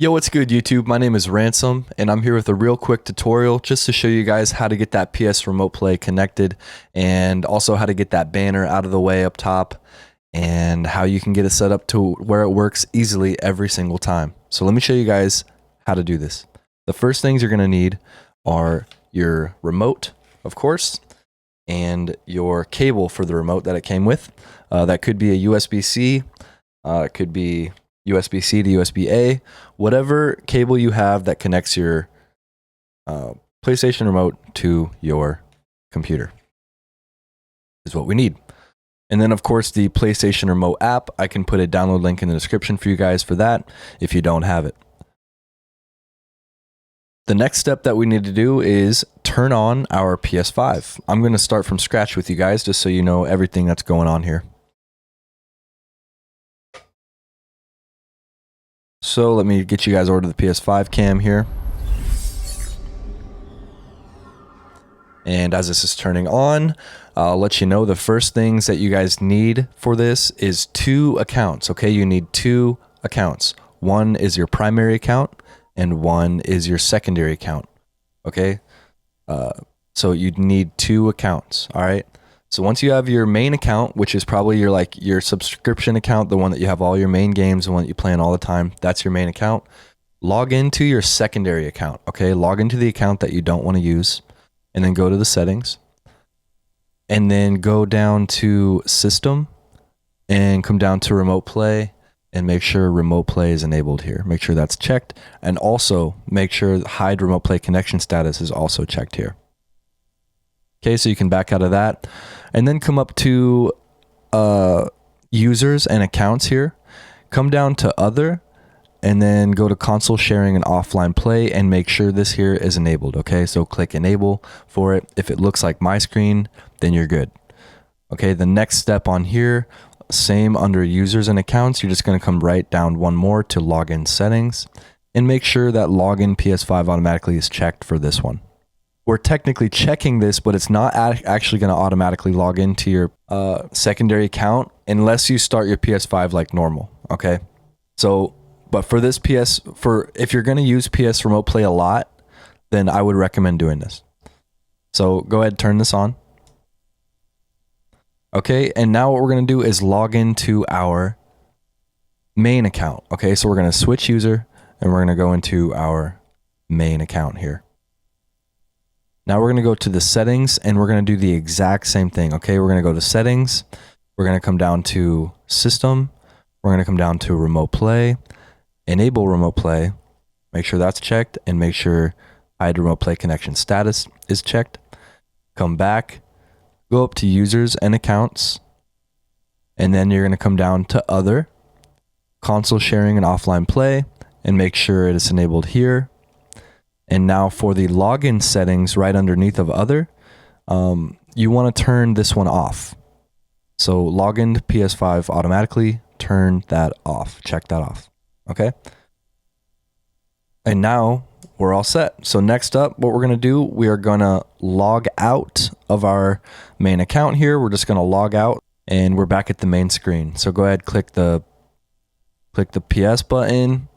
Yo, what's good YouTube? My name is Ransom and I'm here with a real quick tutorial just to show you guys how to get that PS Remote Play connected and also how to get that banner out of the way up top and how you can get it set up to where it works easily every single time. So let me show you guys how to do this. The first things you're going to need are your remote, of course, and your cable for the remote that it came with. That could be a USB-C, it could be USB-C to USB-A, whatever cable you have that connects your PlayStation remote to your computer is what we need. And then of course the PlayStation remote app, I can put a download link in the description for you guys for that if you don't have it. The next step that we need to do is turn on our PS5. I'm going to start from scratch with you guys just so you know everything that's going on here. So let me get you guys over to the PS5 cam here. And as this is turning on, I'll let you know the first things that you guys need for this is 2 accounts. Okay, you need 2 accounts. One is your primary account and one is your secondary account. Okay, so you'd need 2 accounts. All right. So once you have your main account, which is probably your subscription account, the one that you have all your main games, the one that you play on all the time, that's your main account. Log into your secondary account, okay? Log into the account that you don't want to use, and then go to the settings, and then go down to System, and come down to Remote Play, and make sure Remote Play is enabled here. Make sure that's checked, and also make sure Hide Remote Play Connection Status is also checked here. Okay, so you can back out of that and then come up to users and accounts here. Come down to other and then go to console sharing and offline play and make sure this here is enabled. Okay, so click enable for it. If it looks like my screen, then you're good. Okay, the next step on here, same under users and accounts, you're just going to come right down one more to login settings and make sure that login PS5 automatically is checked for this one. We're technically checking this, but it's not actually going to automatically log into your secondary account unless you start your PS5 like normal. Okay, so but for this if you're going to use PS Remote Play a lot, then I would recommend doing this. So go ahead, turn this on. Okay, and now what we're going to do is log into our main account. Okay, so we're going to switch user and we're going to go into our main account here. Now we're going to go to the settings and we're going to do the exact same thing. Okay, we're going to go to settings. We're going to come down to system. We're going to come down to remote play, enable remote play, make sure that's checked and make sure hide remote play connection status is checked. Come back, go up to users and accounts, and then you're going to come down to other, console sharing and offline play, and make sure it is enabled here. And now for the login settings right underneath of other, you want to turn this one off. So login to PS5 automatically, turn that off, check that off, okay? And now we're all set. So next up, what we're gonna do, we are gonna log out of our main account here. We're just gonna log out and we're back at the main screen. So go ahead, click the PS button,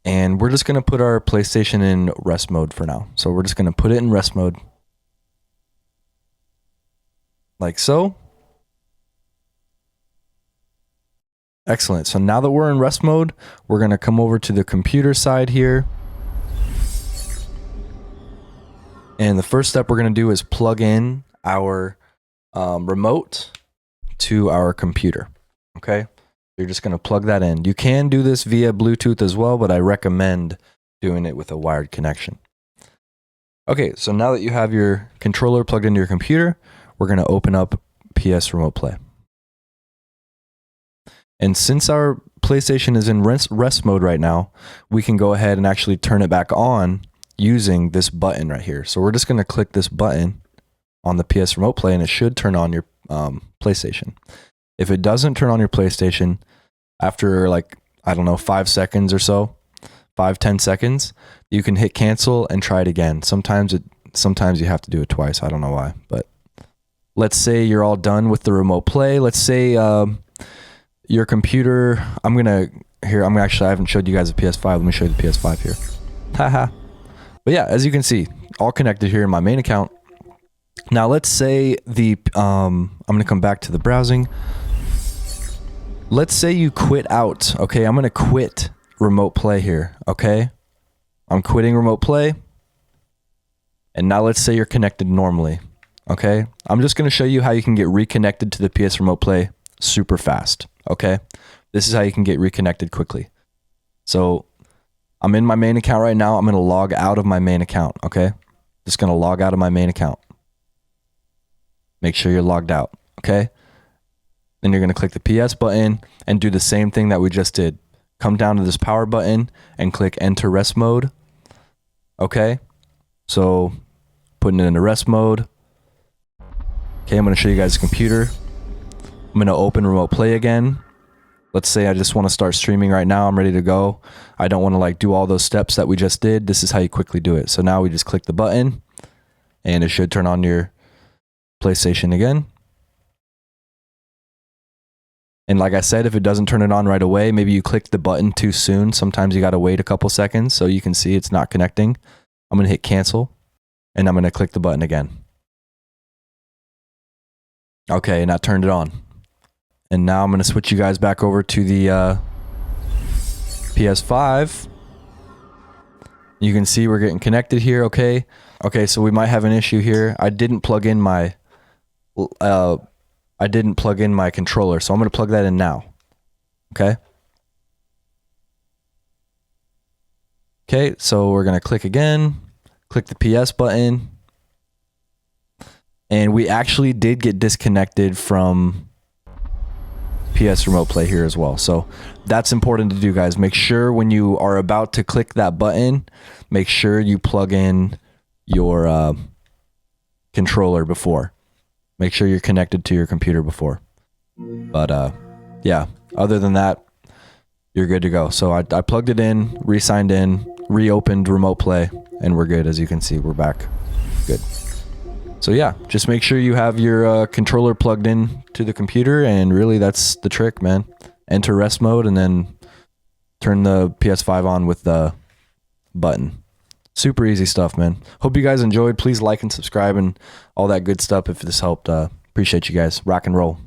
and we're just going to put our PlayStation in rest mode for now. So we're just going to put it in rest mode. Like so. Excellent. So now that we're in rest mode, we're going to come over to the computer side here. And the first step we're going to do is plug in our remote to our computer. Okay. You're just going to plug that in. You can do this via Bluetooth as well, but I recommend doing it with a wired connection. Okay, so now that you have your controller plugged into your computer, we're going to open up PS Remote Play. And since our PlayStation is in rest mode right now, we can go ahead and actually turn it back on using this button right here. So we're just going to click this button on the PS Remote Play and it should turn on your PlayStation. If it doesn't turn on your PlayStation after like, I don't know, 5 seconds or so, 5-10 seconds, you can hit cancel and try it again. Sometimes you have to do it twice. I don't know why, but let's say you're all done with the remote play. Let's say your computer, I'm going to here, I haven't showed you guys the PS5. Let me show you the PS5 here. Haha. But yeah, as you can see, all connected here in my main account. Now let's say I'm going to come back to the browsing. Let's say you quit out. Okay, I'm going to quit remote play here. Okay, I'm quitting remote play. And now let's say you're connected normally. Okay, I'm just going to show you how you can get reconnected to the PS remote play super fast. Okay, this is how you can get reconnected quickly. So I'm in my main account right now. I'm going to log out of my main account. Okay, just going to log out of my main account. Make sure you're logged out. Okay, then you're going to click the PS button and do the same thing that we just did. Come down to this power button and click enter rest mode. Okay, so putting it into rest mode. Okay, I'm going to show you guys the computer. I'm going to open remote play again. Let's say I just want to start streaming right now. I'm ready to go. I don't want to like do all those steps that we just did. This is how you quickly do it. So now we just click the button and it should turn on your PlayStation again. And like I said, if it doesn't turn it on right away, maybe you clicked the button too soon. Sometimes you got to wait a couple seconds so you can see it's not connecting. I'm going to hit cancel and I'm going to click the button again. Okay, and that turned it on. And now I'm going to switch you guys back over to the PS5. You can see we're getting connected here, okay? Okay, so we might have an issue here. I didn't plug in my controller, so I'm going to plug that in now. Okay? Okay, so we're going to click again. Click the PS button. And we actually did get disconnected from PS remote play here as well. So that's important to do, guys. Make sure when you are about to click that button, make sure you plug in your controller before. Make sure you're connected to your computer before. But yeah, other than that, you're good to go. So I plugged it in, re-signed in, reopened remote play, and we're good. As you can see, we're back. Good. So yeah, just make sure you have your controller plugged in to the computer, and really that's the trick, man. Enter rest mode and then turn the PS5 on with the button. Super easy stuff, man. Hope you guys enjoyed. Please like and subscribe and all that good stuff if this helped. Appreciate you guys. Rock and roll.